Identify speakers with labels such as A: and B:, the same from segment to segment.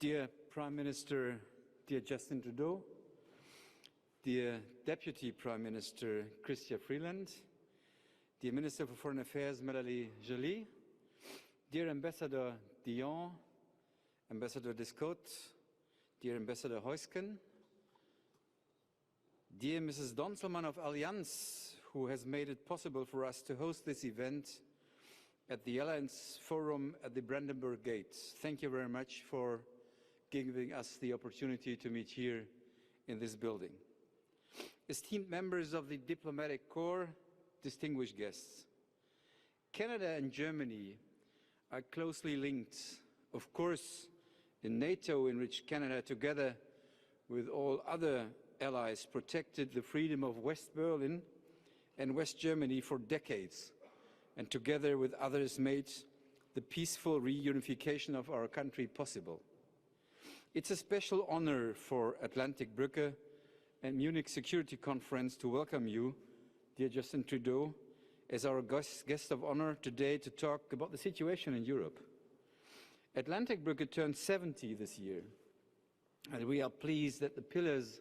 A: Dear Prime Minister, dear Justin Trudeau, dear Deputy Prime Minister Chrystia Freeland, dear Minister for Foreign Affairs Melanie Joly, dear Ambassador Dion, Ambassador Descotes, dear Ambassador Heusgen, dear Mrs. Donselmann of Allianz, who has made it possible for us to host this event at the Alliance Forum at the Brandenburg Gate. Thank you very much for giving us the opportunity to meet here in this building. Esteemed members of the Diplomatic Corps, distinguished guests, Canada and Germany are closely linked, of course, in NATO, in which Canada, together with all other allies, protected the freedom of West Berlin and West Germany for decades, and together with others made the peaceful reunification of our country possible. It's a special honor for Atlantik-Brücke and Munich Security Conference to welcome you, dear Justin Trudeau, as our guest of honor today to talk about the situation in Europe. Atlantik-Brücke turned 70 this year, and we are pleased that the pillars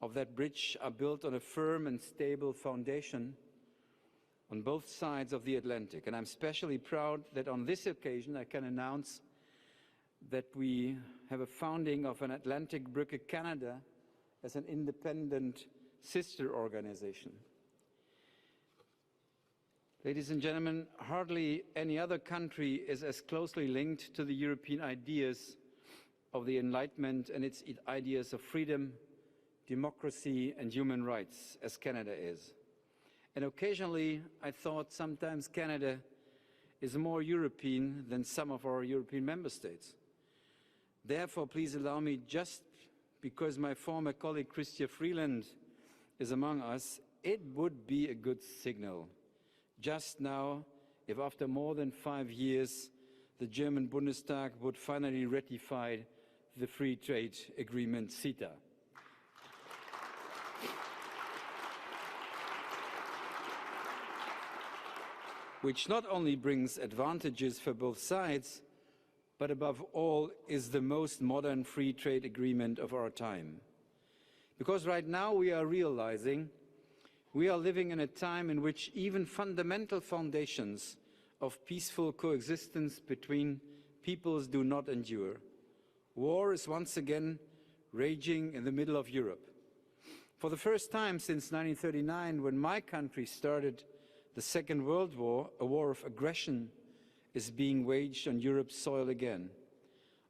A: of that bridge are built on a firm and stable foundation on both sides of the Atlantic. And I'm especially proud that on this occasion I can announce that we have a founding of an Atlantik-Brücke Canada as an independent sister organization. Ladies and gentlemen, hardly any other country is as closely linked to the European ideas of the Enlightenment and its ideas of freedom, democracy and human rights as Canada is. And occasionally, I thought sometimes Canada is more European than some of our European member states. Therefore, please allow me, just because my former colleague Chrystia Freeland is among us, it would be a good signal just now if after more than 5 years the German Bundestag would finally ratify the free trade agreement CETA. Which not only brings advantages for both sides, but above all is the most modern free trade agreement of our time. Because right now we are realizing we are living in a time in which even fundamental foundations of peaceful coexistence between peoples do not endure. War is once again raging in the middle of Europe. For the first time since 1939, when my country started the Second World War, a war of aggression is being waged on Europe's soil again.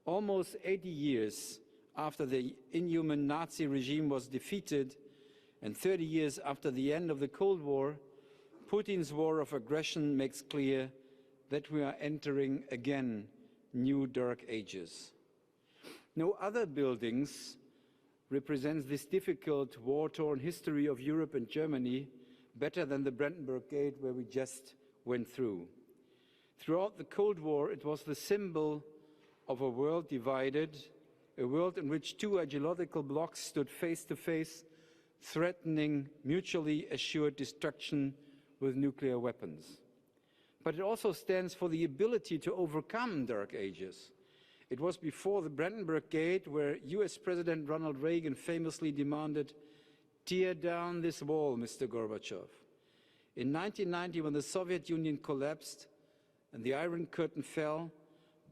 A: Almost 80 years after the inhuman Nazi regime was defeated and 30 years after the end of the Cold War, Putin's war of aggression makes clear that we are entering again new dark ages. No other buildings represents this difficult war-torn history of Europe and Germany better than the Brandenburg Gate, where we just went through. Throughout the Cold War, it was the symbol of a world divided, a world in which two ideological blocs stood face to face, threatening mutually assured destruction with nuclear weapons. But it also stands for the ability to overcome dark ages. It was before the Brandenburg Gate where US President Ronald Reagan famously demanded, "Tear down this wall, Mr. Gorbachev." In 1990, when the Soviet Union collapsed and the Iron Curtain fell,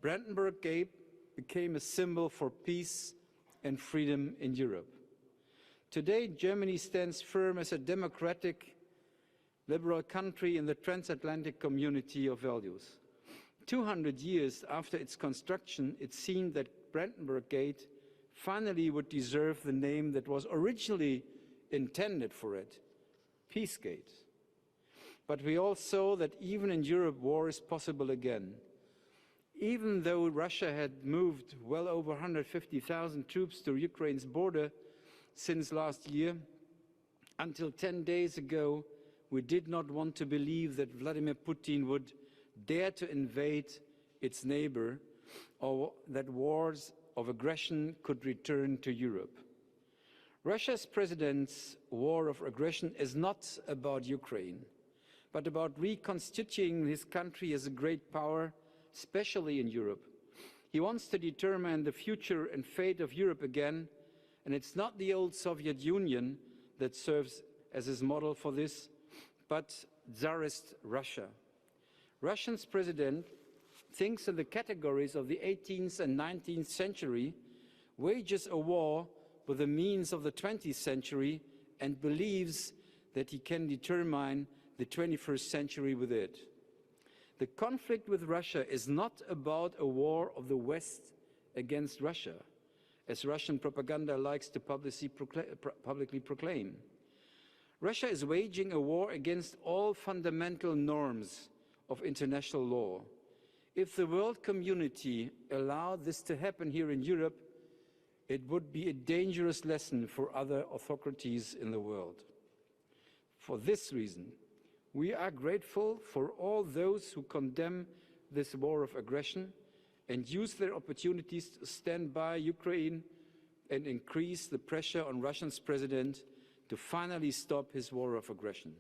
A: Brandenburg Gate became a symbol for peace and freedom in Europe. Today, Germany stands firm as a democratic, liberal country in the transatlantic community of values. 200 years after its construction, it seemed that Brandenburg Gate finally would deserve the name that was originally intended for it, Peacegate. But we all saw that even in Europe, war is possible again. Even though Russia had moved well over 150,000 troops to Ukraine's border since last year, until 10 days ago, we did not want to believe that Vladimir Putin would dare to invade its neighbor, or that wars of aggression could return to Europe. Russia's president's war of aggression is not about Ukraine, but about reconstituting his country as a great power, especially in Europe. He wants to determine the future and fate of Europe again, and it's not the old Soviet Union that serves as his model for this, but Tsarist Russia. Russia's president thinks in the categories of the 18th and 19th century, wages a war with the means of the 20th century, and believes that he can determine the 21st century with it. The conflict with Russia is not about a war of the West against Russia, as Russian propaganda likes to publicly proclaim. Russia is waging a war against all fundamental norms of international law. If the world community allowed this to happen here in Europe, it would be a dangerous lesson for other autocracies in the world. For this reason, we are grateful for all those who condemn this war of aggression and use their opportunities to stand by Ukraine and increase the pressure on Russia's president to finally stop his war of aggression.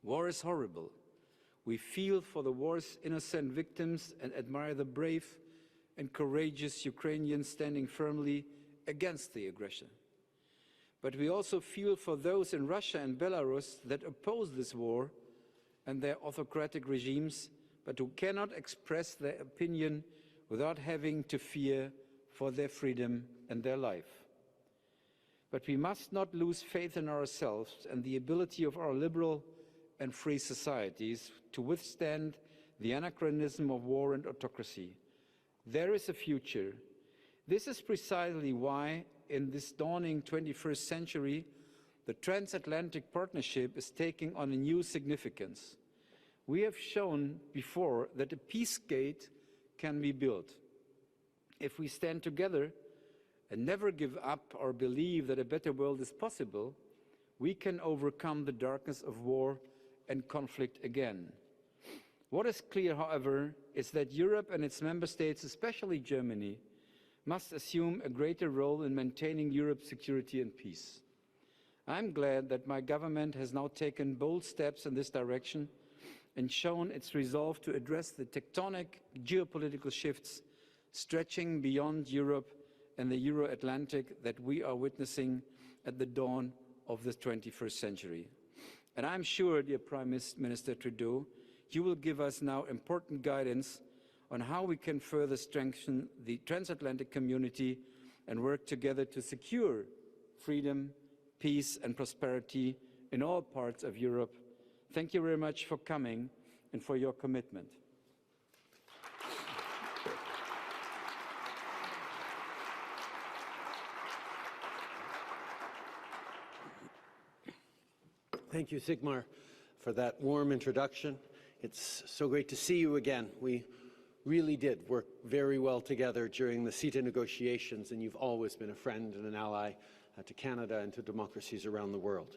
A: War is horrible. We feel for the war's innocent victims and admire the brave and courageous Ukrainians standing firmly against the aggression. But we also feel for those in Russia and Belarus that oppose this war and their autocratic regimes, but who cannot express their opinion without having to fear for their freedom and their life. But we must not lose faith in ourselves and the ability of our liberal and free societies to withstand the anachronism of war and autocracy. There is a future. This is precisely why, in this dawning 21st century, the transatlantic partnership is taking on a new significance. We have shown before that a peace gate can be built. If we stand together and never give up or believe that a better world is possible, we can overcome the darkness of war and conflict again. What is clear, however, is that Europe and its member states, especially Germany, must assume a greater role in maintaining Europe's security and peace. I'm glad that my government has now taken bold steps in this direction and shown its resolve to address the tectonic geopolitical shifts stretching beyond Europe and the Euro-Atlantic that we are witnessing at the dawn of the 21st century. And I'm sure, dear Prime Minister Trudeau, you will give us now important guidance on how we can further strengthen the transatlantic community and work together to secure freedom, peace and prosperity in all parts of Europe. Thank you very much for coming and for your commitment.
B: Thank you, Sigmar, for that warm introduction. It's so great to see you again. We really did work very well together during the CETA negotiations, and you've always been a friend and an ally to Canada and to democracies around the world.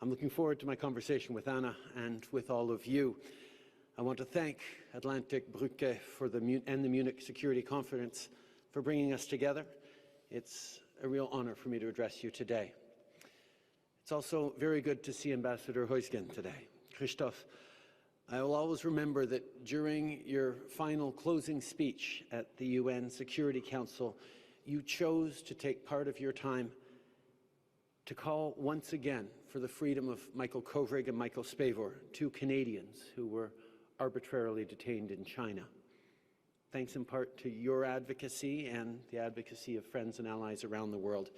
B: I'm looking forward to my conversation with Anna and with all of you. I want to thank Atlantik-Brücke and the Munich Security Conference for bringing us together. It's a real honor for me to address you today. It's also very good to see Ambassador Heusgen today. Christoph, I will always remember that during your final closing speech at the UN Security Council, you chose to take part of your time to call once again for the freedom of Michael Kovrig and Michael Spavor, two Canadians who were arbitrarily detained in China. Thanks in part to your advocacy and the advocacy of friends and allies around the world,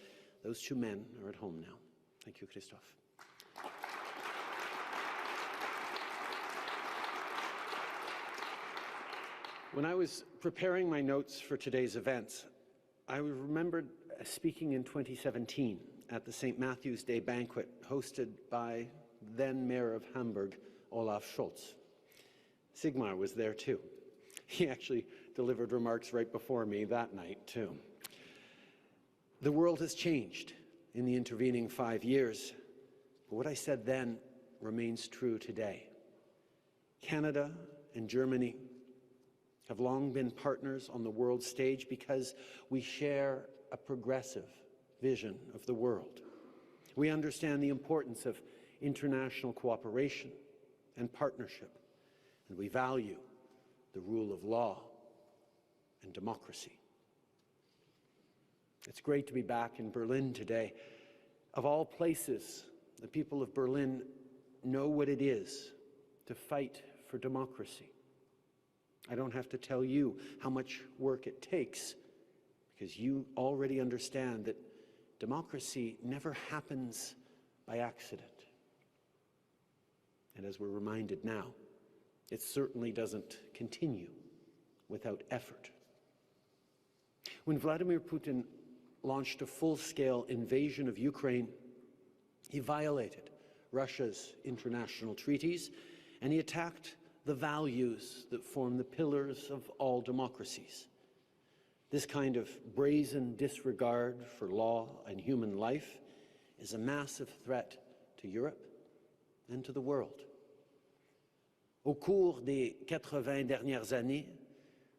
B: those two men are at home now. Thank you, Christoph. When I was preparing my notes for today's events, I remembered speaking in 2017 at the St. Matthew's Day banquet hosted by then Mayor of Hamburg, Olaf Scholz. Sigmar was there too. He actually delivered remarks right before me that night too. The world has changed in the intervening 5 years, but what I said then remains true today. Canada and Germany have long been partners on the world stage because we share a progressive vision of the world. We understand the importance of international cooperation and partnership, and we value the rule of law and democracy. It's great to be back in Berlin today. Of all places, the people of Berlin know what it is to fight for democracy. I don't have to tell you how much work it takes, because you already understand that democracy never happens by accident. And as we're reminded now, it certainly doesn't continue without effort. When Vladimir Putin launched a full-scale invasion of Ukraine, he violated Russia's international treaties, and he attacked the values that form the pillars of all democracies. This kind of brazen disregard for law and human life is a massive threat to Europe and to the world. Au cours des 80 dernières années,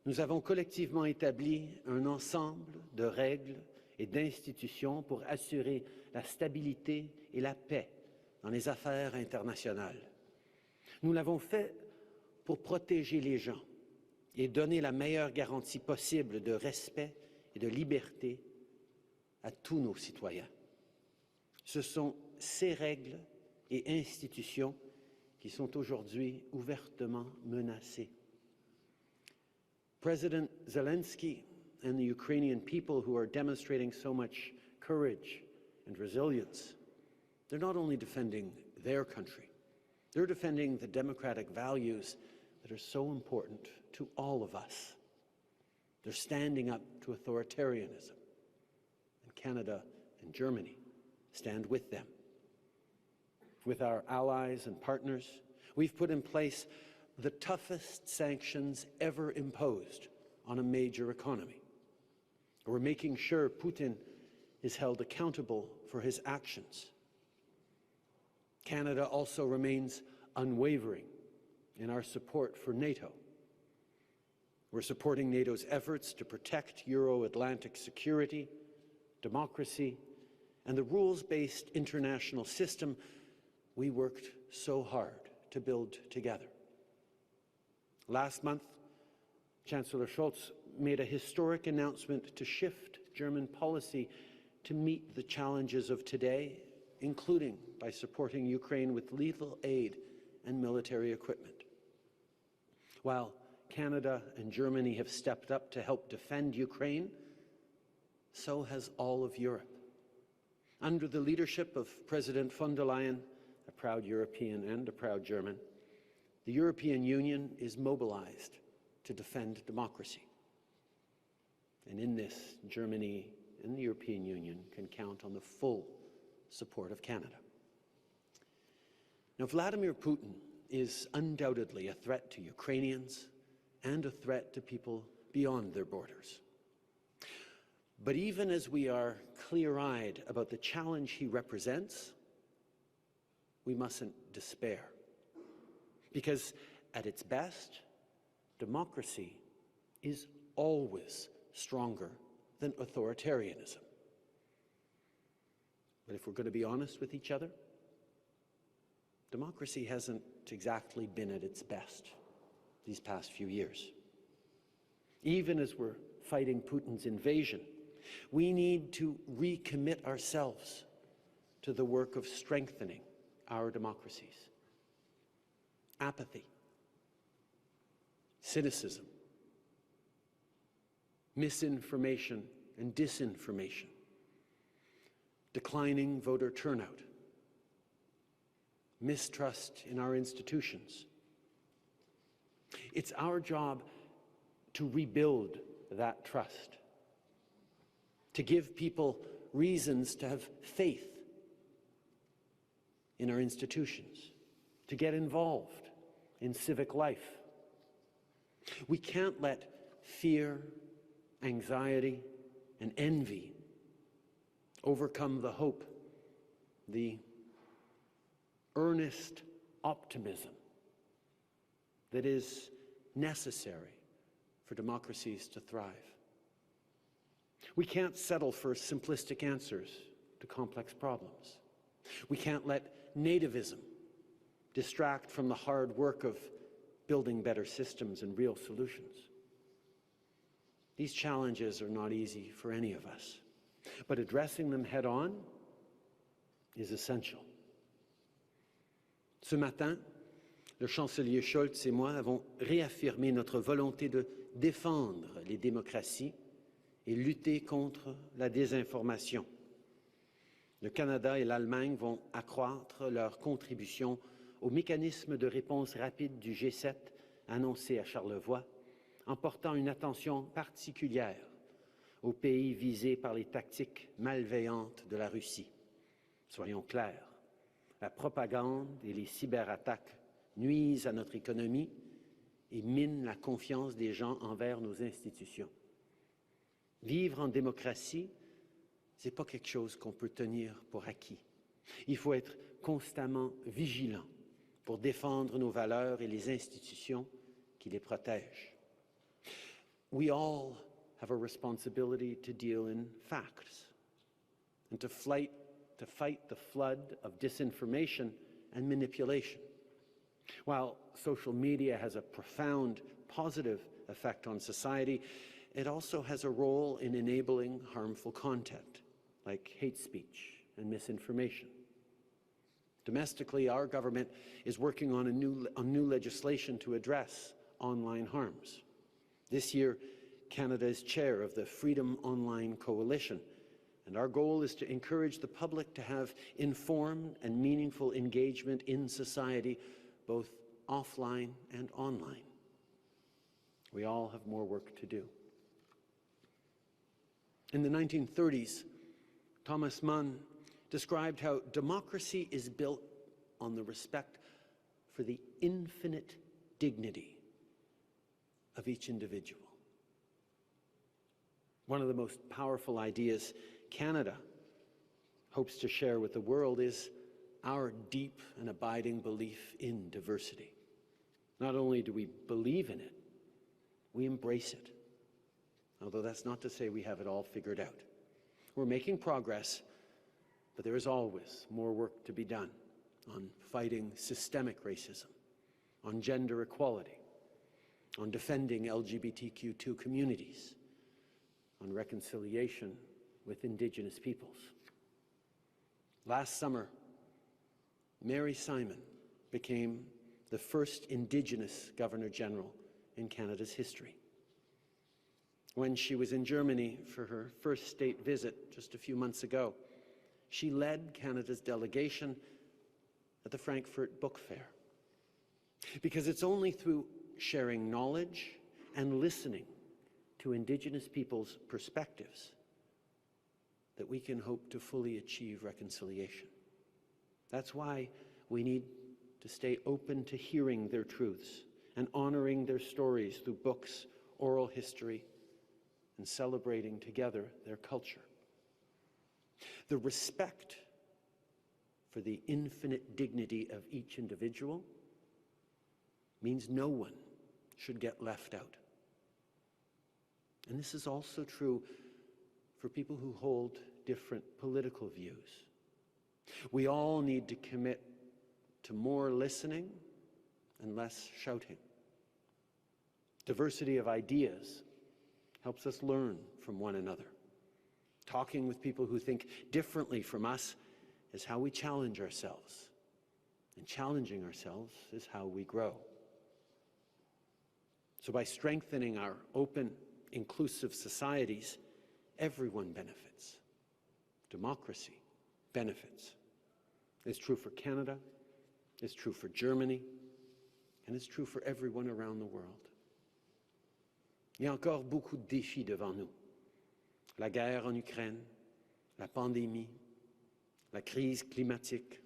B: nous avons collectivement établi un ensemble de règles et d'institutions pour assurer la stabilité et la paix dans les affaires internationales. Nous l'avons fait pour protéger les gens et donner la meilleure garantie possible de respect et de liberté à tous nos citoyens. Ce sont ces règles et institutions qui sont aujourd'hui ouvertement menacées. President Zelensky and the Ukrainian people who are demonstrating so much courage and resilience, they're not only defending their country, they're defending the democratic values that are so important to all of us. They're standing up to authoritarianism. And Canada and Germany stand with them. With our allies and partners, we've put in place the toughest sanctions ever imposed on a major economy. We're making sure Putin is held accountable for his actions. Canada also remains unwavering in our support for NATO. We're supporting NATO's efforts to protect Euro-Atlantic security, democracy, and the rules-based international system we worked so hard to build together. Last month, Chancellor Scholz made a historic announcement to shift German policy to meet the challenges of today, including by supporting Ukraine with lethal aid and military equipment. While Canada and Germany have stepped up to help defend Ukraine, so has all of Europe. Under the leadership of President von der Leyen, a proud European and a proud German, the European Union is mobilized to defend democracy. And in this, Germany and the European Union can count on the full support of Canada. Now, Vladimir Putin is undoubtedly a threat to Ukrainians and a threat to people beyond their borders. But even as we are clear-eyed about the challenge he represents, we mustn't despair. Because at its best, democracy is always stronger than authoritarianism. But if we're going to be honest with each other, democracy hasn't exactly been at its best these past few years. Even as we're fighting Putin's invasion, we need to recommit ourselves to the work of strengthening our democracies. Apathy, cynicism, misinformation and disinformation, declining voter turnout, mistrust in our institutions. It's our job to rebuild that trust, to give people reasons to have faith in our institutions, to get involved in civic life. We can't let fear, anxiety, and envy overcome the hope, the earnest optimism that is necessary for democracies to thrive. We can't settle for simplistic answers to complex problems. We can't let nativism distract from the hard work of building better systems and real solutions. These challenges are not easy for any of us, but addressing them head-on is essential. Ce matin, le chancelier Scholz et moi avons réaffirmé notre volonté de défendre les démocraties et lutter contre la désinformation. Le Canada et l'Allemagne vont accroître leur contribution au mécanisme de réponse rapide du G7 annoncé à Charlevoix, en portant une attention particulière aux pays visés par les tactiques malveillantes de la Russie. Soyons clairs, la propagande et les cyberattaques nuisent à notre économie et minent la confiance des gens envers nos institutions. Vivre en démocratie, ce n'est pas quelque chose qu'on peut tenir pour acquis. Il faut être constamment vigilant pour défendre nos valeurs et les institutions qui les protègent. We all have a responsibility to deal in facts and to fight the flood of disinformation and manipulation. While social media has a profound positive effect on society, it also has a role in enabling harmful content, like hate speech and misinformation. Domestically, our government is working on new legislation to address online harms. This year, Canada is chair of the Freedom Online Coalition, and our goal is to encourage the public to have informed and meaningful engagement in society, both offline and online. We all have more work to do. In the 1930s, Thomas Mann described how democracy is built on the respect for the infinite dignity of each individual. One of the most powerful ideas Canada hopes to share with the world is our deep and abiding belief in diversity. Not only do we believe in it, we embrace it. Although that's not to say we have it all figured out. We're making progress, but there is always more work to be done on fighting systemic racism, on gender equality, on defending LGBTQ2 communities, on reconciliation with Indigenous peoples. Last summer, Mary Simon became the first Indigenous Governor-General in Canada's history. When she was in Germany for her first state visit just a few months ago, she led Canada's delegation at the Frankfurt Book Fair. Because it's only through sharing knowledge and listening to Indigenous people's perspectives that we can hope to fully achieve reconciliation. That's why we need to stay open to hearing their truths and honoring their stories through books, oral history, and celebrating together their culture. The respect for the infinite dignity of each individual means no one should get left out. And this is also true for people who hold different political views. We all need to commit to more listening and less shouting. Diversity of ideas helps us learn from one another. Talking with people who think differently from us is how we challenge ourselves. And challenging ourselves is how we grow. So by strengthening our open, inclusive societies, everyone benefits. Democracy benefits. It's true for Canada, it's true for Germany, and it's true for everyone around the world. Il y a encore beaucoup de défis devant nous. La guerre en Ukraine, la pandémie, la crise climatique.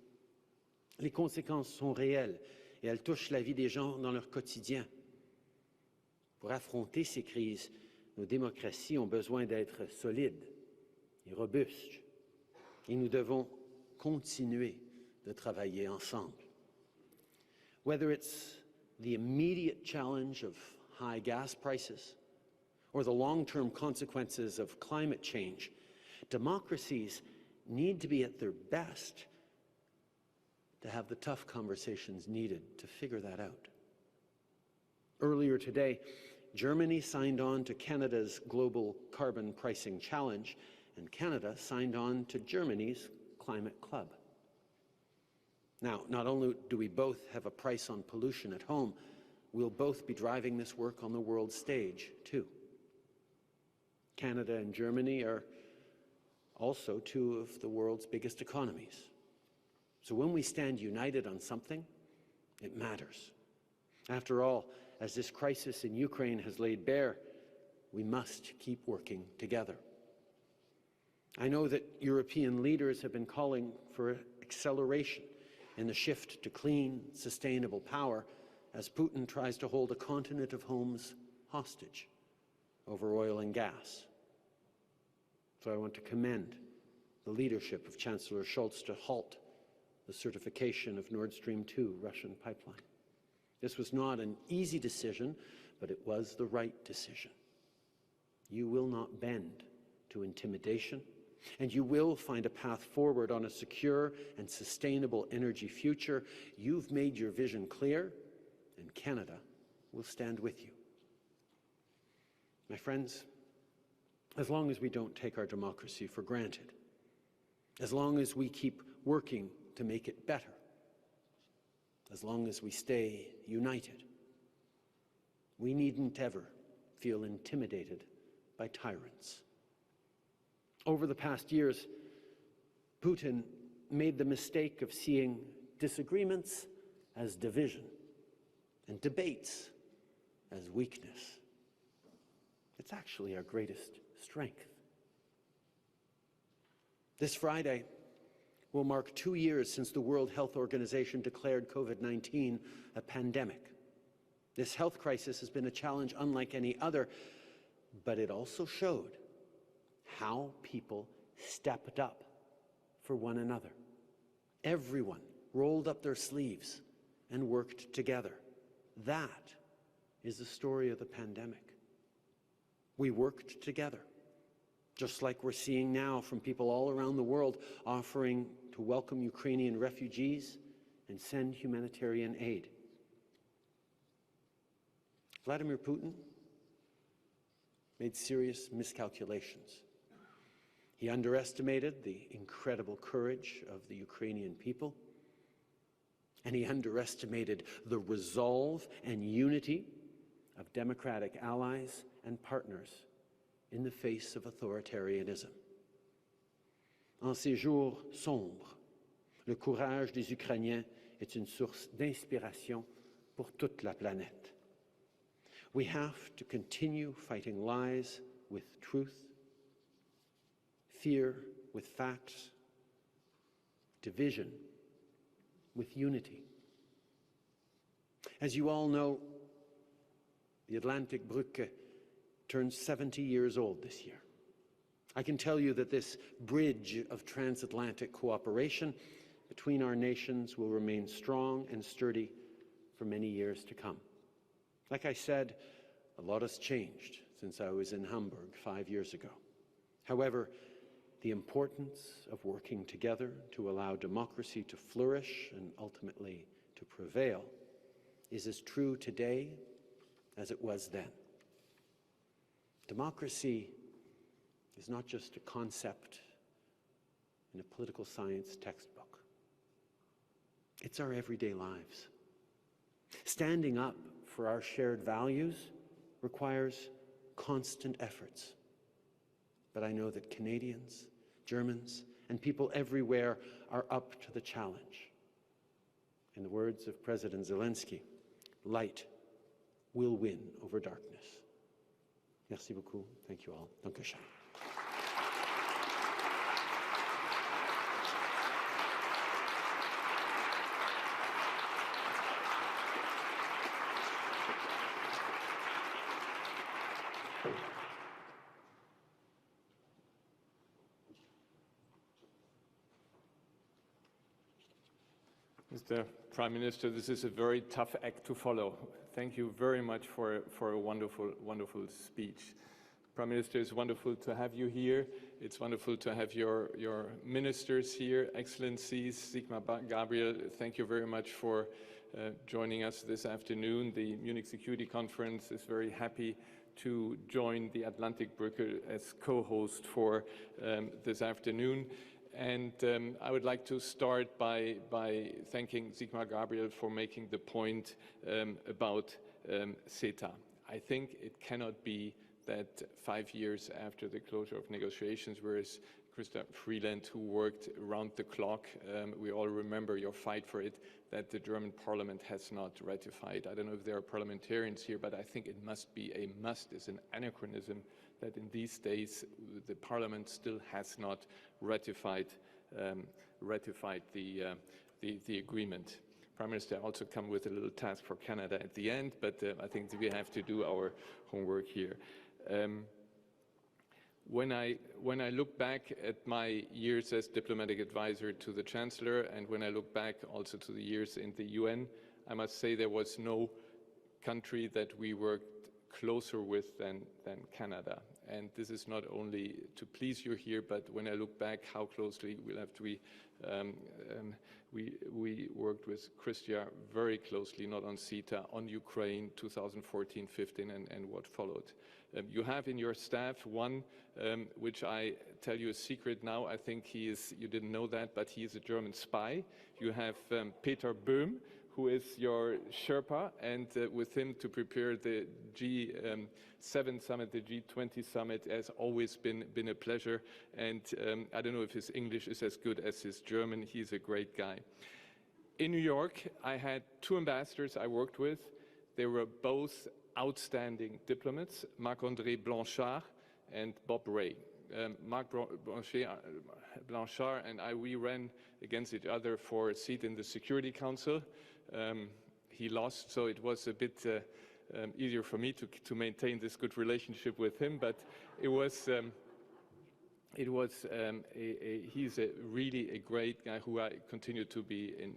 B: Les conséquences sont réelles et elles touchent la vie des gens dans leur quotidien. Pour affronter ces crises, nos démocraties ont besoin d'être solides et robustes. Et nous devons continuer de travailler ensemble. Whether it's the immediate challenge of high gas prices or the long-term consequences of climate change, democracies need to be at their best to have the tough conversations needed to figure that out. Earlier today, Germany signed on to Canada's Global Carbon Pricing Challenge, and Canada signed on to Germany's Climate Club. Now, not only do we both have a price on pollution at home, we'll both be driving this work on the world stage, too. Canada and Germany are also two of the world's biggest economies. So when we stand united on something, it matters. After all, as this crisis in Ukraine has laid bare, we must keep working together. I know that European leaders have been calling for acceleration in the shift to clean, sustainable power as Putin tries to hold a continent of homes hostage over oil and gas. So I want to commend the leadership of Chancellor Scholz to halt the certification of Nord Stream 2 Russian pipeline. This was not an easy decision, but it was the right decision. You will not bend to intimidation, and you will find a path forward on a secure and sustainable energy future. You've made your vision clear, and Canada will stand with you. My friends, as long as we don't take our democracy for granted, as long as we keep working to make it better, as long as we stay united, we needn't ever feel intimidated by tyrants. Over the past years, Putin made the mistake of seeing disagreements as division and debates as weakness. It's actually our greatest strength. This Friday will mark 2 years since the World Health Organization declared COVID-19 a pandemic. This health crisis has been a challenge unlike any other, but it also showed how people stepped up for one another. Everyone rolled up their sleeves and worked together. That is the story of the pandemic. We worked together, just like we're seeing now from people all around the world offering to welcome Ukrainian refugees and send humanitarian aid. Vladimir Putin made serious miscalculations. He underestimated the incredible courage of the Ukrainian people, and he underestimated the resolve and unity of democratic allies and partners in the face of authoritarianism. En ces jours sombres, le courage des Ukrainiens est une source d'inspiration pour toute la planète. We have to continue fighting lies with truth, fear with facts, division with unity. As you all know, the Atlantik-Brücke turns 70 years old this year. I can tell you that this bridge of transatlantic cooperation between our nations will remain strong and sturdy for many years to come. Like I said, a lot has changed since I was in Hamburg 5 years ago. However, the importance of working together to allow democracy to flourish and ultimately to prevail is as true today as it was then. Democracy is not just a concept in a political science textbook. It's our everyday lives. Standing up for our shared values requires constant efforts. But I know that Canadians, Germans, and people everywhere are up to the challenge. In the words of President Zelensky, light will win over darkness. Merci beaucoup. Thank you all. Dankeschön.
C: Mr. Prime Minister, this is a very tough act to follow. Thank you very much for a wonderful, wonderful speech. Prime Minister, it's wonderful to have you here. It's wonderful to have your ministers here, Excellencies. Sigmar Gabriel, thank you very much for joining us this afternoon. The Munich Security Conference is very happy to join the Atlantik-Brücke as co-host for this afternoon. And I would like to start by thanking Sigmar Gabriel for making the point about CETA. I think it cannot be that 5 years after the closure of negotiations, whereas Christoph Heusgen, who worked around the clock, we all remember your fight for it, that the German parliament has not ratified. I don't know if there are parliamentarians here, but I think it must be a must, it's an anachronism that in these days the parliament still has not ratified the agreement. Prime Minister, also come with a little task for Canada at the end, but I think we have to do our homework here. When I look back at my years as diplomatic advisor to the Chancellor, and when I look back also to the years in the UN, I must say there was no country that we worked closer with than Canada. And this is not only to please you here, but when I look back how closely we worked with Christia very closely, not on CETA, on Ukraine, 2014, 15, and what followed. You have in your staff one, which I tell you a secret now, I think you didn't know that, but he is a German spy. You have Peter Böhm, who is your Sherpa, and with him to prepare the G7 summit, the G20 summit, has always been a pleasure. And I don't know if his English is as good as his German. He's a great guy. In New York, I had 2 ambassadors I worked with. They were both outstanding diplomats, Marc-André Blanchard and Bob Ray. Marc Blanchard and we ran against each other for a seat in the Security Council. He lost, so it was a bit easier for me to maintain this good relationship with him, but he's really a great guy who I continue to be in.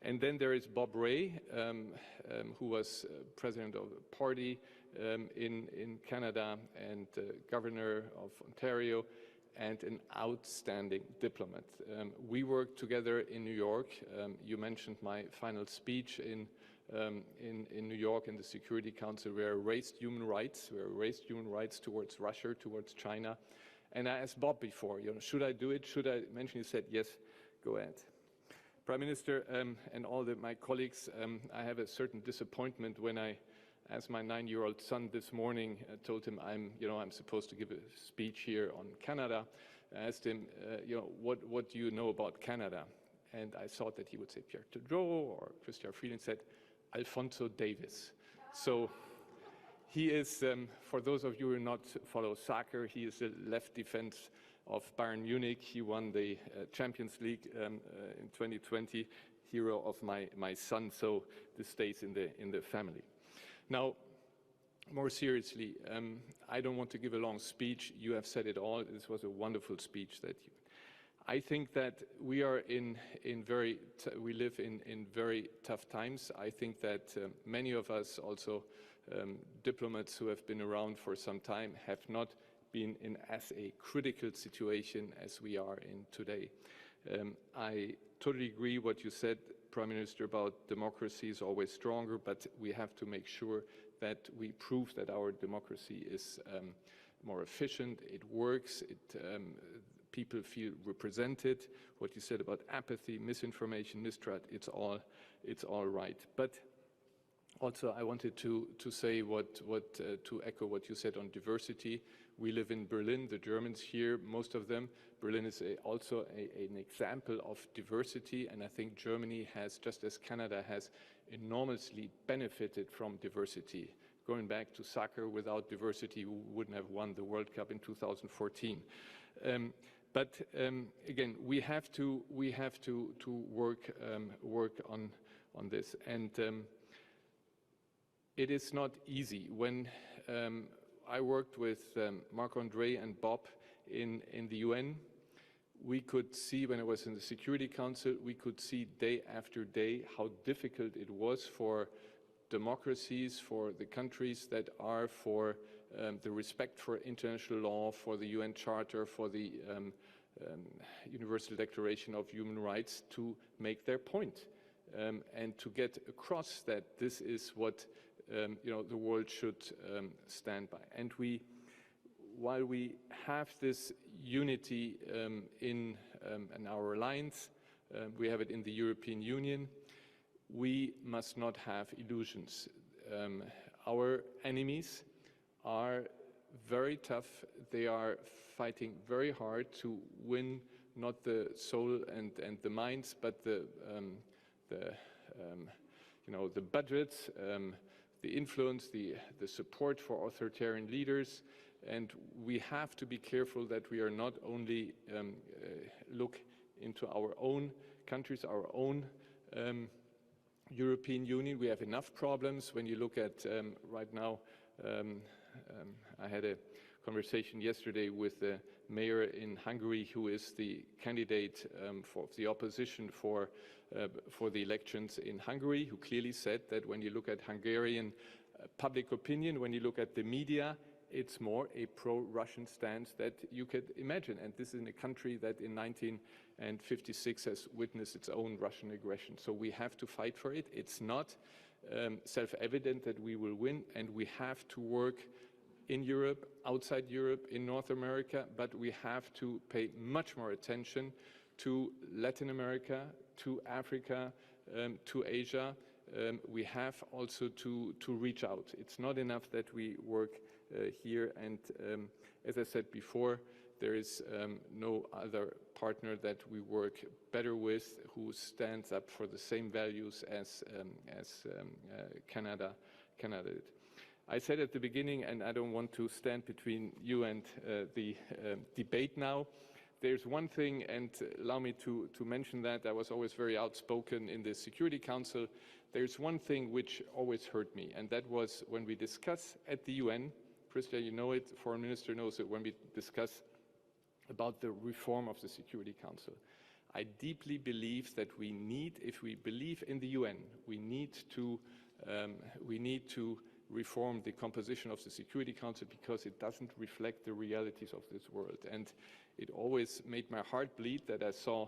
C: And then there is Bob Ray, who was president of the party in Canada and governor of Ontario, and an outstanding diplomat. We worked together in New York. You mentioned my final speech in New York in the Security Council, where I raised human rights towards Russia, towards China. And I asked Bob before, should I do it? Should I mention? He said, yes, go ahead. Prime Minister and all my colleagues, I have a certain disappointment when I asked my 9-year-old son this morning, told him I'm supposed to give a speech here on Canada. I asked him, what do you know about Canada? And I thought that he would say Pierre Trudeau or Christoph Heusgen, said Alphonso Davies. So he is, for those of you who do not follow soccer, he is the left defense of Bayern Munich. He won the Champions League in 2020, hero of my son, so this stays in the family. Now, more seriously, I don't want to give a long speech. You have said it all. This was a wonderful speech that you. I think that we are we live in very tough times. I think that many of us, also diplomats who have been around for some time, have not been in as a critical situation as we are in today. I totally agree what you said, Prime Minister, about democracy is always stronger, but we have to make sure that we prove that our democracy is more efficient, it works, people feel represented. What you said about apathy, misinformation, mistrust, it's all right. But also I wanted to say to echo what you said on diversity. We live in Berlin, the Germans here, most of them. Berlin is also an example of diversity, and I think Germany has, just as Canada has, enormously benefited from diversity. Going back to soccer, without diversity, we wouldn't have won the World Cup in 2014. But again, we have to work on this, and it is not easy. When I worked with Marc-André and Bob in the UN, we could see, when I was in the Security Council, we could see day after day how difficult it was for democracies, for the countries that are for the respect for international law, for the UN Charter, for the Universal Declaration of Human Rights, to make their point and to get across that this is what the world should stand by. And while we have this unity in our alliance, we have it in the European Union, we must not have illusions. Our enemies are very tough. They are fighting very hard to win not the soul and the minds, but the budgets, the influence, the support for authoritarian leaders. And we have to be careful that we are not only look into our own countries, our own European Union. We have enough problems. When you look at right now, I had a conversation yesterday with the mayor in Hungary, who is the candidate for the opposition for the elections in Hungary, who clearly said that when you look at Hungarian public opinion, when you look at the media, it's more a pro-Russian stance that you could imagine. And this is in a country that in 1956 has witnessed its own Russian aggression. So we have to fight for it. It's not self-evident that we will win, and we have to work in Europe, outside Europe, in North America, but we have to pay much more attention to Latin America, to Africa, to Asia. We have also to reach out. It's not enough that we work here, and as I said before, there is no other partner that we work better with who stands up for the same values as Canada did. I said at the beginning, and I don't want to stand between you and the debate now, there's one thing, and allow me to mention that. I was always very outspoken in the Security Council. There's one thing which always hurt me, and that was when we discuss at the UN, Christian, you know it, Foreign Minister knows it, when we discuss about the reform of the Security Council. I deeply believe that we need, if we believe in the UN, we need to reform the composition of the Security Council, because it doesn't reflect the realities of this world. And it always made my heart bleed that I saw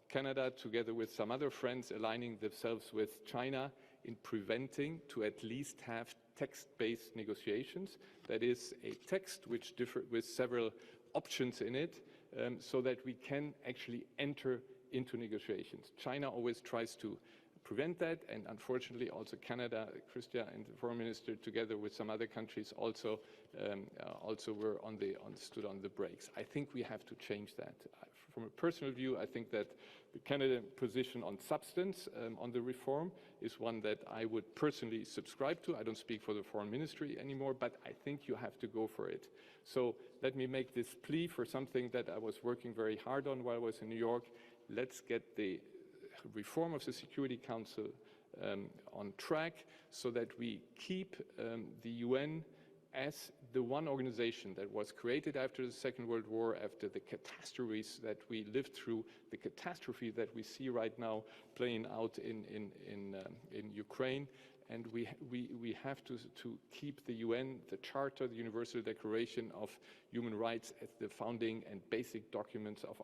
C: Canada, together with some other friends, aligning themselves with China in preventing to at least have text-based negotiations. That is a text which differs with several options in it, so that we can actually enter into negotiations. China always tries to prevent that, and unfortunately also Canada, Christian and the Foreign Minister, together with some other countries, also were stood on the brakes. I think we have to change that. From a personal view, I think that the Canadian position on substance on the reform is one that I would personally subscribe to. I don't speak for the Foreign Ministry anymore, but I think you have to go for it. So let me make this plea for something that I was working very hard on while I was in New York. Let's get the reform of the Security Council on track, so that we keep the UN as the one organization that was created after the Second World War, after the catastrophes that we lived through, the catastrophe that we see right now playing out in Ukraine. And we have to keep the UN, the Charter, the Universal Declaration of Human Rights as the founding and basic documents of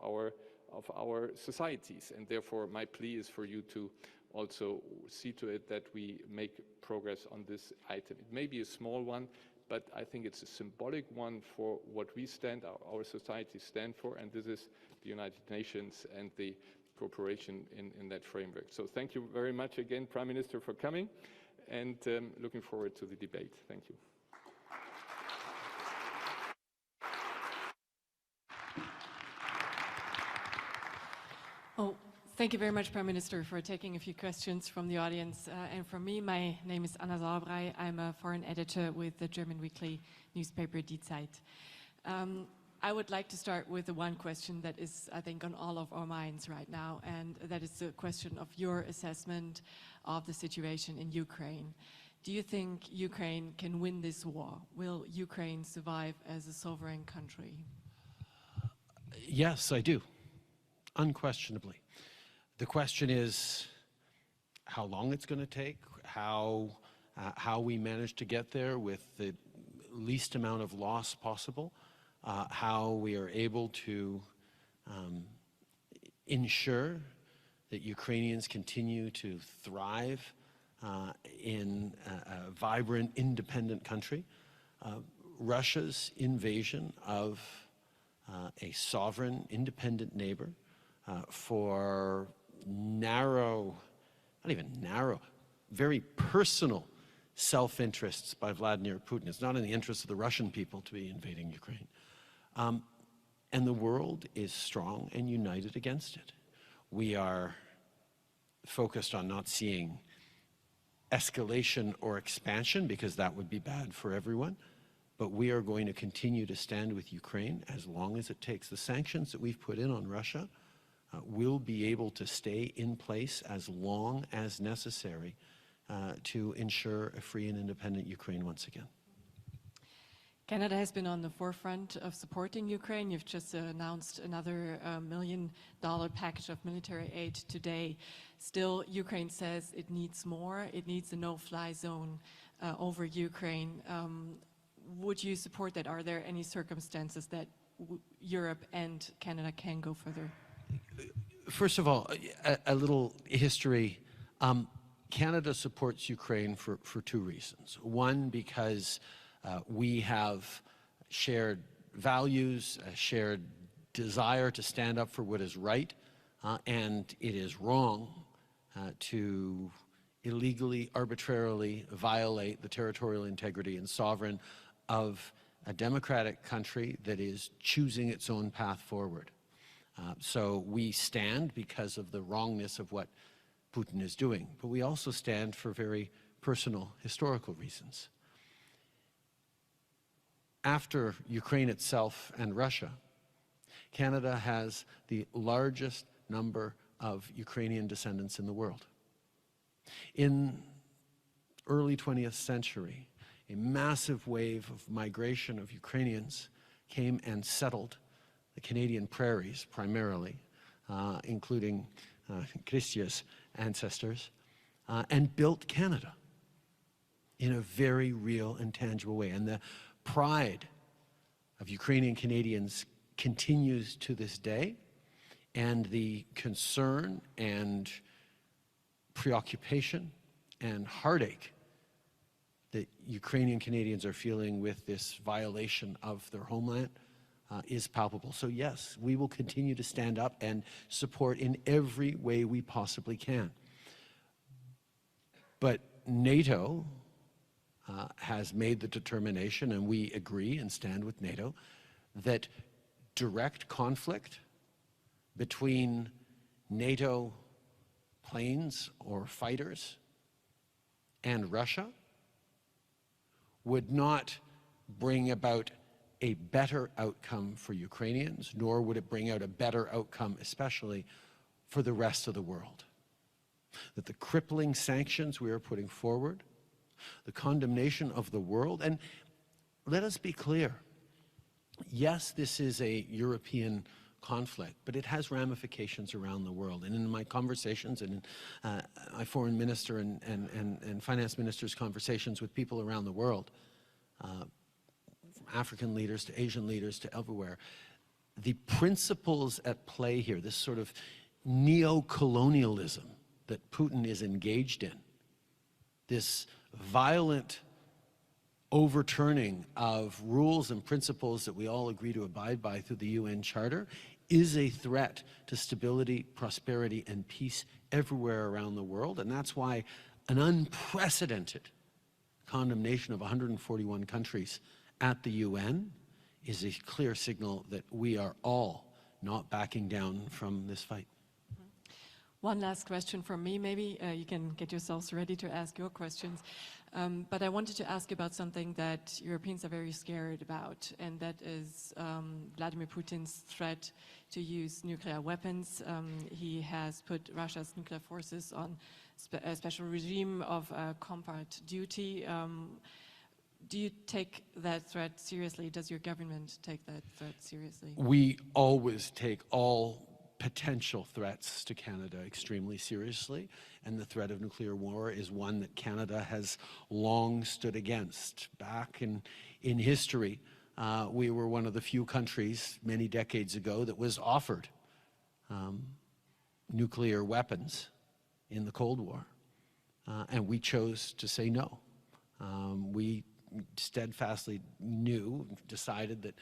C: our societies. And therefore, my plea is for you to also see to it that we make progress on this item. It may be a small one, but I think it's a symbolic one for what we our societies stand for, and this is the United Nations and the cooperation in that framework. So thank you very much again, Prime Minister, for coming, and looking forward to the debate. Thank you.
D: Oh, thank you very much, Prime Minister, for taking a few questions from the audience. And from me, my name is Anna Sauerbrey. I'm a foreign editor with the German weekly newspaper Die Zeit. I would like to start with the one question that is, I think, on all of our minds right now, and that is the question of your assessment of the situation in Ukraine. Do you think Ukraine can win this war? Will Ukraine survive as a sovereign country?
B: Yes, I do. Unquestionably. The question is how long it's going to take, how we manage to get there with the least amount of loss possible, how we are able to ensure that Ukrainians continue to thrive in a vibrant, independent country. Russia's invasion of a sovereign, independent neighbor for narrow, not even narrow, very personal self-interests by Vladimir Putin. It's not in the interest of the Russian people to be invading Ukraine. And the world is strong and united against it. We are focused on not seeing escalation or expansion, because that would be bad for everyone. But we are going to continue to stand with Ukraine as long as it takes. The sanctions that we've put in on Russia will be able to stay in place as long as necessary to ensure a free and independent Ukraine once again.
D: Canada has been on the forefront of supporting Ukraine. You've just announced another $1 million package of military aid today. Still, Ukraine says it needs more. It needs a no-fly zone over Ukraine. Would you support that? Are there any circumstances that Europe and Canada can go further?
B: First of all, a little history. Canada supports Ukraine for two reasons. One, because we have shared values, a shared desire to stand up for what is right, and it is wrong to illegally, arbitrarily violate the territorial integrity and sovereignty of a democratic country that is choosing its own path forward. So we stand because of the wrongness of what Putin is doing, but we also stand for very personal historical reasons. After Ukraine itself and Russia, Canada has the largest number of Ukrainian descendants in the world. In early 20th century, a massive wave of migration of Ukrainians came and settled the Canadian prairies primarily, including Christia's ancestors, and built Canada in a very real and tangible way. And the pride of Ukrainian Canadians continues to this day, and the concern and preoccupation and heartache that Ukrainian Canadians are feeling with this violation of their homeland is palpable. So yes, we will continue to stand up and support in every way we possibly can. But NATO has made the determination, and we agree and stand with NATO, that direct conflict between NATO planes or fighters and Russia would not bring about a better outcome for Ukrainians, nor would it bring out a better outcome, especially for the rest of the world. That the crippling sanctions we are putting forward, the condemnation of the world, and let us be clear, yes, this is a European conflict, but it has ramifications around the world. And in my conversations and in my foreign minister and finance minister's conversations with people around the world, from African leaders to Asian leaders to everywhere, the principles at play here, this sort of neo-colonialism that Putin is engaged in, this violent overturning of rules and principles that we all agree to abide by through the UN Charter, is a threat to stability, prosperity, and peace everywhere around the world. And that's why an unprecedented condemnation of 141 countries at the UN is a clear signal that we are all not backing down from this fight.
D: One last question from me, maybe. You can get yourselves ready to ask your questions. But I wanted to ask about something that Europeans are very scared about, and that is Vladimir Putin's threat to use nuclear weapons. He has put Russia's nuclear forces on a special regime of combat duty. Do you take that threat seriously? Does your government take that threat seriously?
B: We always take all potential threats to Canada extremely seriously, and the threat of nuclear war is one that Canada has long stood against. Back in history, we were one of the few countries many decades ago that was offered nuclear weapons in the Cold War, and we chose to say no. We steadfastly decided that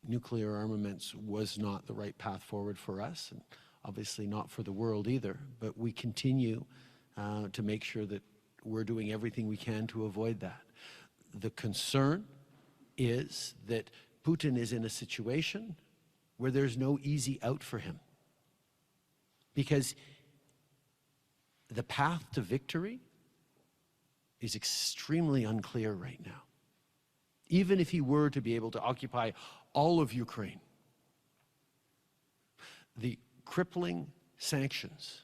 B: nuclear armaments was not the right path forward for us, and obviously not for the world either, but we continue to make sure that we're doing everything we can to avoid that. The concern is that Putin is in a situation where there's no easy out for him, because the path to victory is extremely unclear right now. Even if he were to be able to occupy all of Ukraine, the crippling sanctions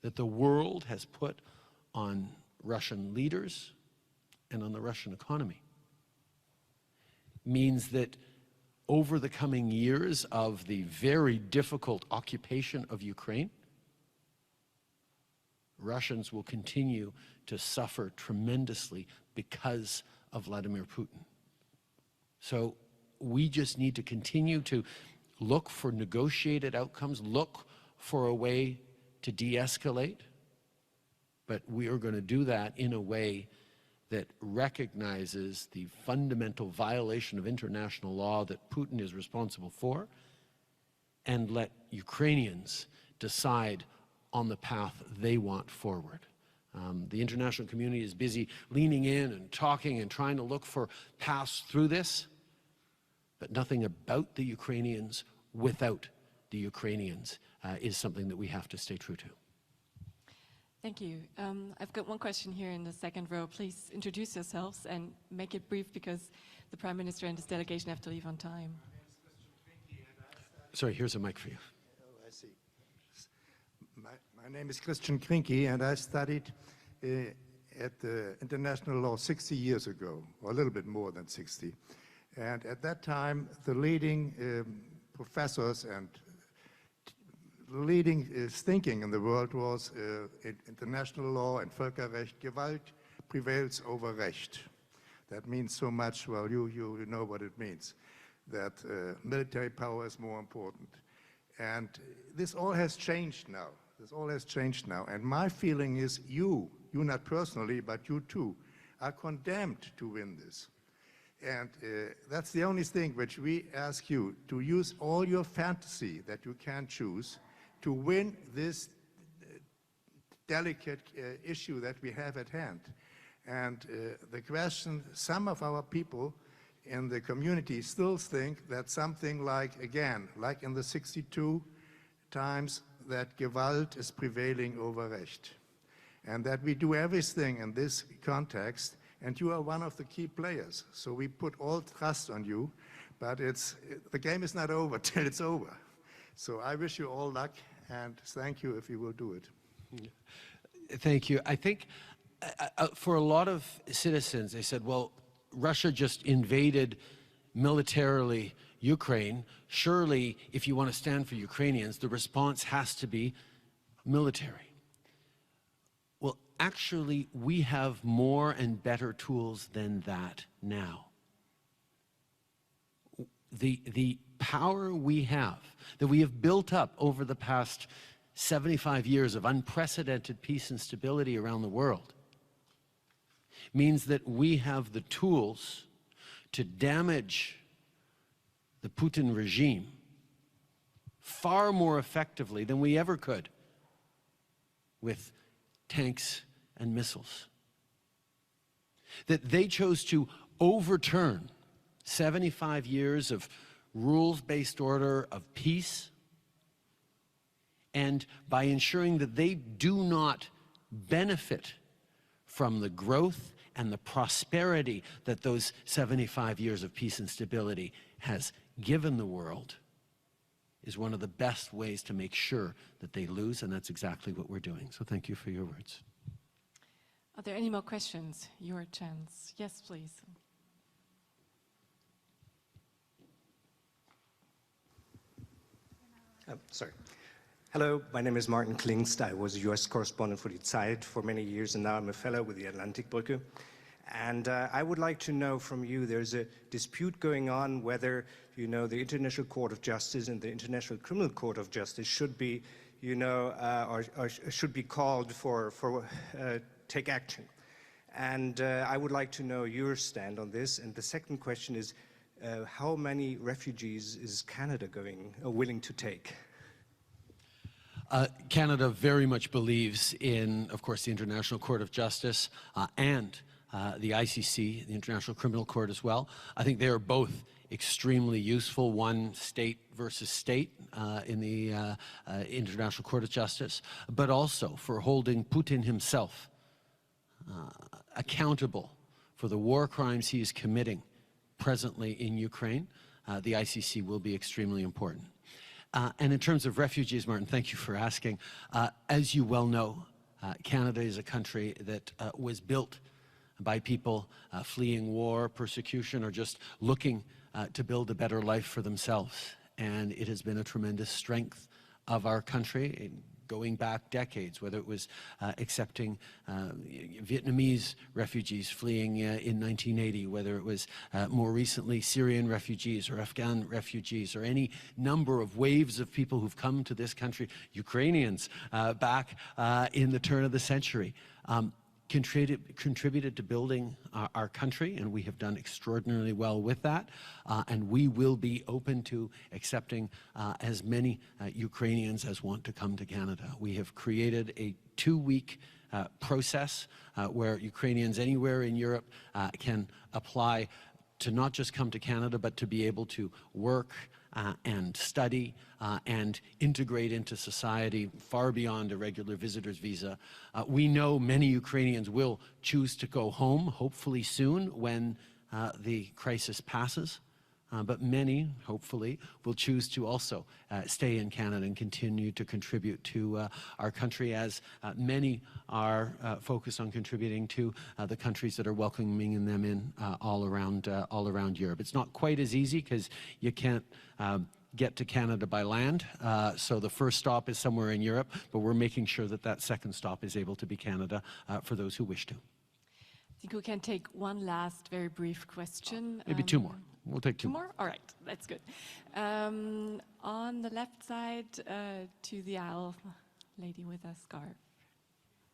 B: that the world has put on Russian leaders and on the Russian economy means that over the coming years of the very difficult occupation of Ukraine, Russians will continue to suffer tremendously because of Vladimir Putin. So we just need to continue to look for negotiated outcomes, look for a way to de-escalate, but we are going to do that in a way that recognizes the fundamental violation of international law that Putin is responsible for, and let Ukrainians decide on the path they want forward. The international community is busy leaning in and talking and trying to look for paths through this, but nothing about the Ukrainians without the Ukrainians is something that we have to stay true to.
D: Thank you. I've got one question here in the second row. Please introduce yourselves and make it brief, because the Prime Minister and his delegation have to leave on time.
B: Sorry, here's a mic for you.
E: Oh, I see. My name is Christian Krinky, and I studied at the international law 60 years ago, or a little bit more than 60. And at that time, the leading professors and leading thinking in the world was international law and Völkerrecht. Gewalt prevails over Recht. That means so much. Well, you know what it means, that military power is more important. And this all has changed now. This all has changed now. And my feeling is you not personally, but you too, are condemned to win this. And that's the only thing which we ask you, to use all your fantasy that you can choose to win this delicate issue that we have at hand. And the question, some of our people in the community still think that something like, again, like in the 62 times, that Gewalt is prevailing over Recht. And that we do everything in this context, and you are one of the key players. So we put all trust on you, but the game is not over till it's over. So I wish you all luck, and thank you if you will do it.
B: Thank you. I think for a lot of citizens, they said, well, Russia just invaded militarily Ukraine. Surely, if you want to stand for Ukrainians, the response has to be military. Well, actually, we have more and better tools than that now. The power we have, that we have built up over the past 75 years of unprecedented peace and stability around the world, means that we have the tools to damage the Putin regime far more effectively than we ever could with tanks and missiles. That they chose to overturn 75 years of rules-based order, of peace, and by ensuring that they do not benefit from the growth and the prosperity that those 75 years of peace and stability has given the world, is one of the best ways to make sure that they lose, and that's exactly what we're doing. So thank you for your words.
D: Are there any more questions? Your chance. Yes, please.
F: Sorry. Hello, my name is Martin Klingst. I was a US correspondent for Die Zeit for many years, and now I'm a fellow with the Atlantik-Brücke. And I would like to know from you, there's a dispute going on whether, you know, the International Court of Justice and the International Criminal Court of Justice should be, you know, or should be called for take action. And I would like to know your stand on this. And the second question is, how many refugees is Canada willing to take?
B: Canada very much believes in, of course, the International Court of Justice and the ICC, the International Criminal Court as well. I think they are both extremely useful, one state versus state in the International Court of Justice, but also for holding Putin himself accountable for the war crimes he is committing presently in Ukraine. The ICC will be extremely important. And in terms of refugees, Martin, thank you for asking. As you well know, Canada is a country that was built by people fleeing war, persecution, or just looking to build a better life for themselves. And it has been a tremendous strength of our country, going back decades, whether it was accepting Vietnamese refugees fleeing in 1980, whether it was more recently Syrian refugees or Afghan refugees, or any number of waves of people who've come to this country, Ukrainians back in the turn of the century. Contributed to building our country, and we have done extraordinarily well with that. And we will be open to accepting as many Ukrainians as want to come to Canada. We have created a 2-week process where Ukrainians anywhere in Europe can apply to not just come to Canada, but to be able to work and study and integrate into society far beyond a regular visitor's visa. We know many Ukrainians will choose to go home, hopefully soon, when the crisis passes. But many, hopefully, will choose to also stay in Canada and continue to contribute to our country, as many are focused on contributing to the countries that are welcoming them in all around Europe. It's not quite as easy because you can't get to Canada by land, so the first stop is somewhere in Europe, but we're making sure that that second stop is able to be Canada for those who wish to.
D: I think we can take one last very brief question.
B: Maybe two more. We'll take two
D: more? All right, that's good. On the left side to the aisle, lady with a scarf.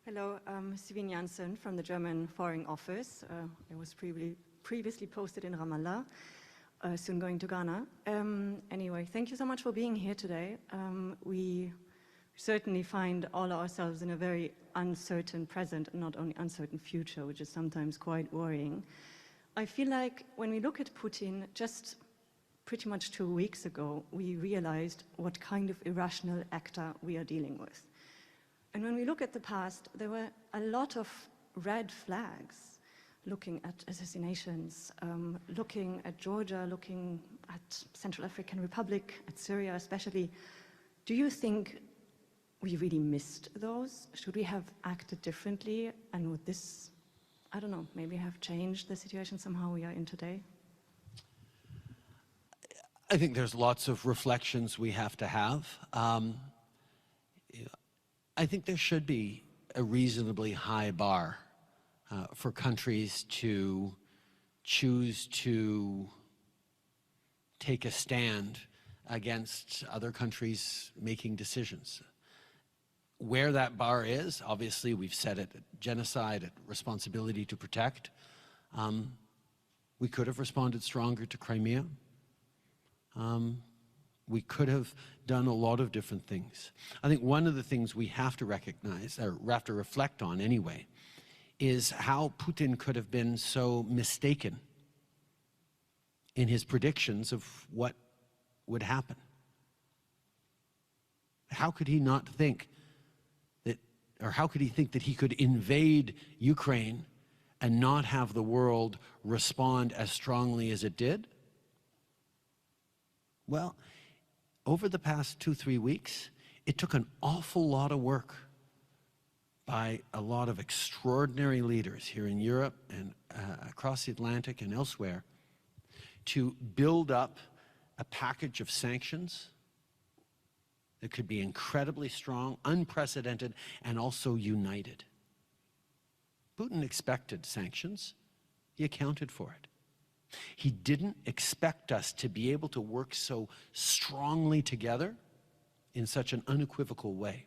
G: Hello, Sivin Janssen from the German Foreign Office. I was previously posted in Ramallah, soon going to Ghana. Anyway, thank you so much for being here today. We certainly find all ourselves in a very uncertain present and not only uncertain future, which is sometimes quite worrying. I feel like when we look at Putin, just pretty much 2 weeks ago, we realized what kind of irrational actor we are dealing with. And when we look at the past, there were a lot of red flags, looking at assassinations, looking at Georgia, looking at Central African Republic, at Syria especially. Do you think we really missed those? Should we have acted differently? And would this, I don't know, maybe have changed the situation somehow we are in today?
B: I think there's lots of reflections we have to have. I think there should be a reasonably high bar for countries to choose to take a stand against other countries making decisions. Where that bar is, obviously we've set it at genocide, at responsibility to protect. We could have responded stronger to Crimea. We could have done a lot of different things. I think one of the things we have to recognize, or have to reflect on anyway, is how Putin could have been so mistaken in his predictions of what would happen. How could he not think that, or how could he think that he could invade Ukraine and not have the world respond as strongly as it did? Well, over the past 2-3 weeks, it took an awful lot of work by a lot of extraordinary leaders here in Europe and across the Atlantic and elsewhere to build up a package of sanctions that could be incredibly strong, unprecedented, and also united. Putin expected sanctions. He accounted for it. He didn't expect us to be able to work so strongly together in such an unequivocal way.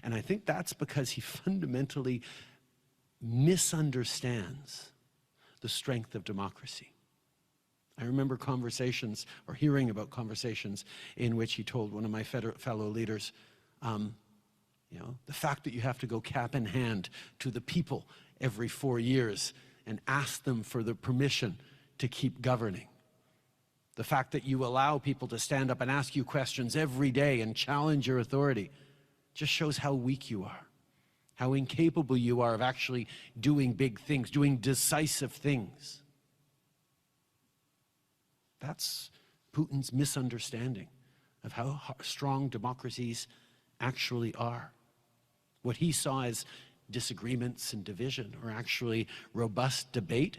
B: And I think that's because he fundamentally misunderstands the strength of democracy. I remember conversations, or hearing about conversations, in which he told one of my fellow leaders, the fact that you have to go cap in hand to the people every 4 years and ask them for the permission to keep governing. The fact that you allow people to stand up and ask you questions every day and challenge your authority just shows how weak you are, how incapable you are of actually doing big things, doing decisive things. That's Putin's misunderstanding of how strong democracies actually are. What he saw as disagreements and division are actually robust debate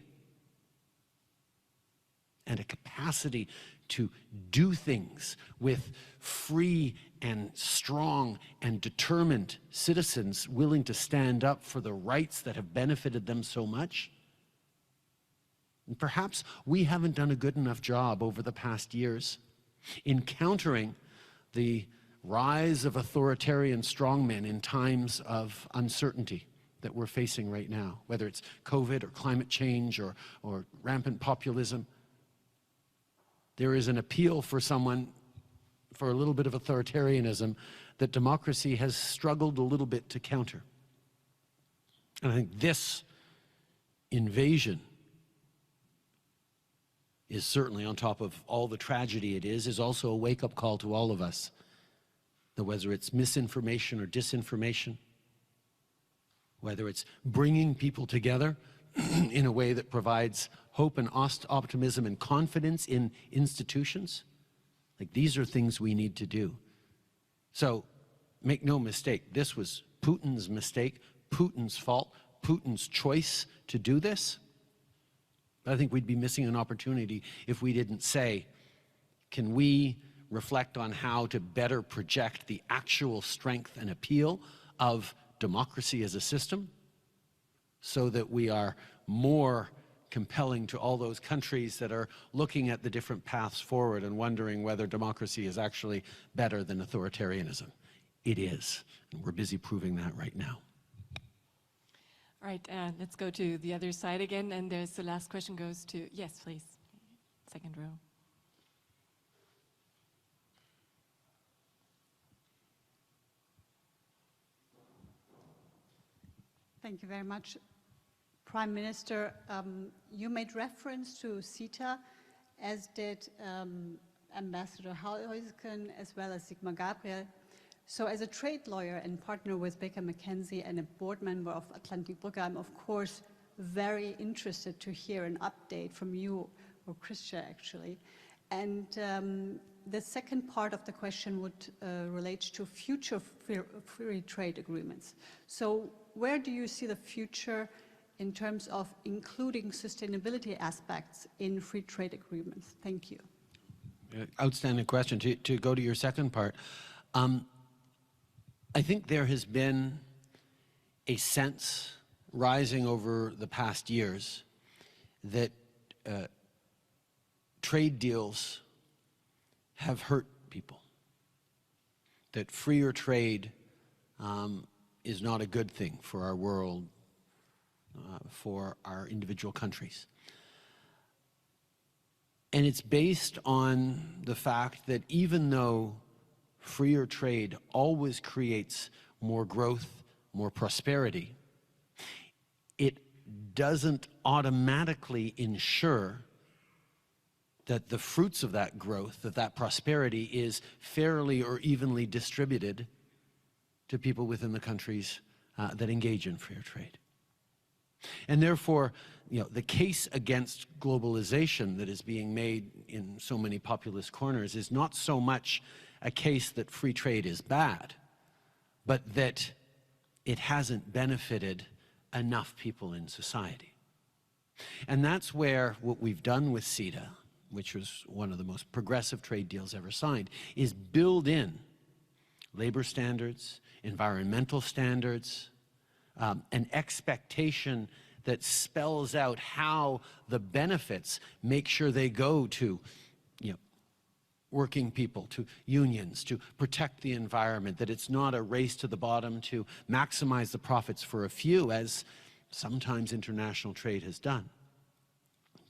B: and a capacity to do things with free and strong and determined citizens willing to stand up for the rights that have benefited them so much. And perhaps we haven't done a good enough job over the past years in countering the rise of authoritarian strongmen in times of uncertainty that we're facing right now, whether it's COVID or climate change or rampant populism. There is an appeal for a little bit of authoritarianism that democracy has struggled a little bit to counter. And I think this invasion is certainly, on top of all the tragedy it is also a wake-up call to all of us, that whether it's misinformation or disinformation, whether it's bringing people together in a way that provides hope and optimism and confidence in institutions, like these are things we need to do. So make no mistake, this was Putin's mistake, Putin's fault, Putin's choice to do this. But I think we'd be missing an opportunity if we didn't say, can we reflect on how to better project the actual strength and appeal of democracy as a system so that we are more compelling to all those countries that are looking at the different paths forward and wondering whether democracy is actually better than authoritarianism. It is, and we're busy proving that right now.
D: All right, let's go to the other side again, and there's the last question goes to, yes, please, second row.
H: Thank you very much. Prime Minister, you made reference to CETA, as did Ambassador Heusgen, as well as Sigmar Gabriel. So as a trade lawyer and partner with Baker McKenzie and a board member of Atlantik-Brücke, I'm of course very interested to hear an update from you, or Christian actually. And the second part of the question would relate to future free trade agreements. So where do you see the future in terms of including sustainability aspects in free trade agreements? Thank you.
B: Outstanding question. To go to your second part, I think there has been a sense rising over the past years that trade deals have hurt people, that freer trade is not a good thing for our world, for our individual countries. And it's based on the fact that even though freer trade always creates more growth, more prosperity, it doesn't automatically ensure that the fruits of that growth, that prosperity is fairly or evenly distributed to people within the countries that engage in freer trade. And therefore, the case against globalization that is being made in so many populist corners is not so much a case that free trade is bad, but that it hasn't benefited enough people in society. And that's where what we've done with CETA, which was one of the most progressive trade deals ever signed, is build in labor standards, environmental standards, an expectation that spells out how the benefits make sure they go to, working people, to unions, to protect the environment, that it's not a race to the bottom to maximize the profits for a few, as sometimes international trade has done.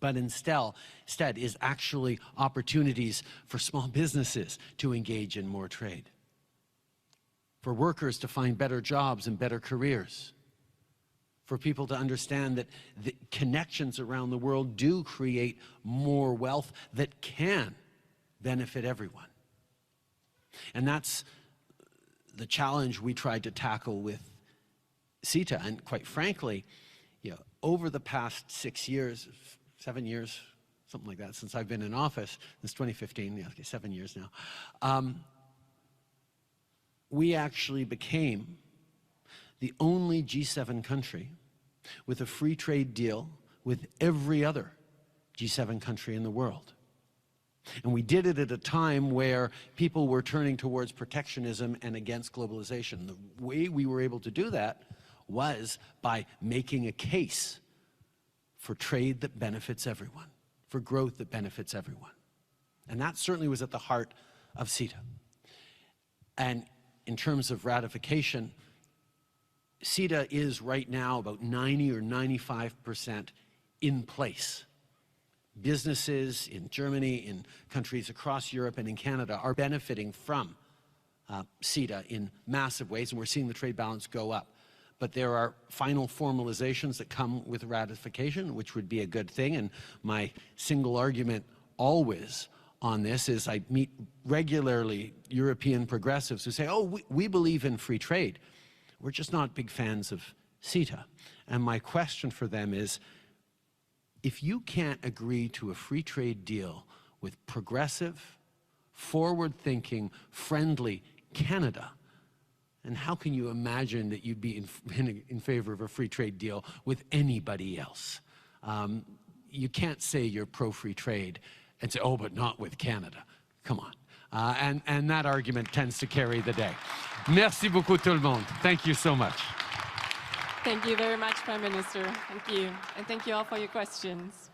B: But instead is actually opportunities for small businesses to engage in more trade, for workers to find better jobs and better careers, for people to understand that the connections around the world do create more wealth that can benefit everyone. And that's the challenge we tried to tackle with CETA. And quite frankly, over the past 6 years, 7 years, something like that, since I've been in office, since 2015, 7 years now, we actually became the only G7 country with a free trade deal with every other G7 country in the world. And we did it at a time where people were turning towards protectionism and against globalization. The way we were able to do that was by making a case for trade that benefits everyone, for growth that benefits everyone. And that certainly was at the heart of CETA. And in terms of ratification, CETA is right now about 90 or 95% in place. Businesses in Germany, in countries across Europe and in Canada are benefiting from CETA in massive ways, and we're seeing the trade balance go up. But there are final formalizations that come with ratification, which would be a good thing. And my single argument always on this is I meet regularly European progressives who say, oh, we believe in free trade. We're just not big fans of CETA. And my question for them is, if you can't agree to a free trade deal with progressive, forward-thinking, friendly Canada, and how can you imagine that you'd be in favor of a free trade deal with anybody else? You can't say you're pro-free trade and say, oh, but not with Canada. Come on. And that argument tends to carry the day. Merci beaucoup tout le monde. Thank you so much.
D: Thank you very much, Prime Minister. Thank you. And thank you all for your questions.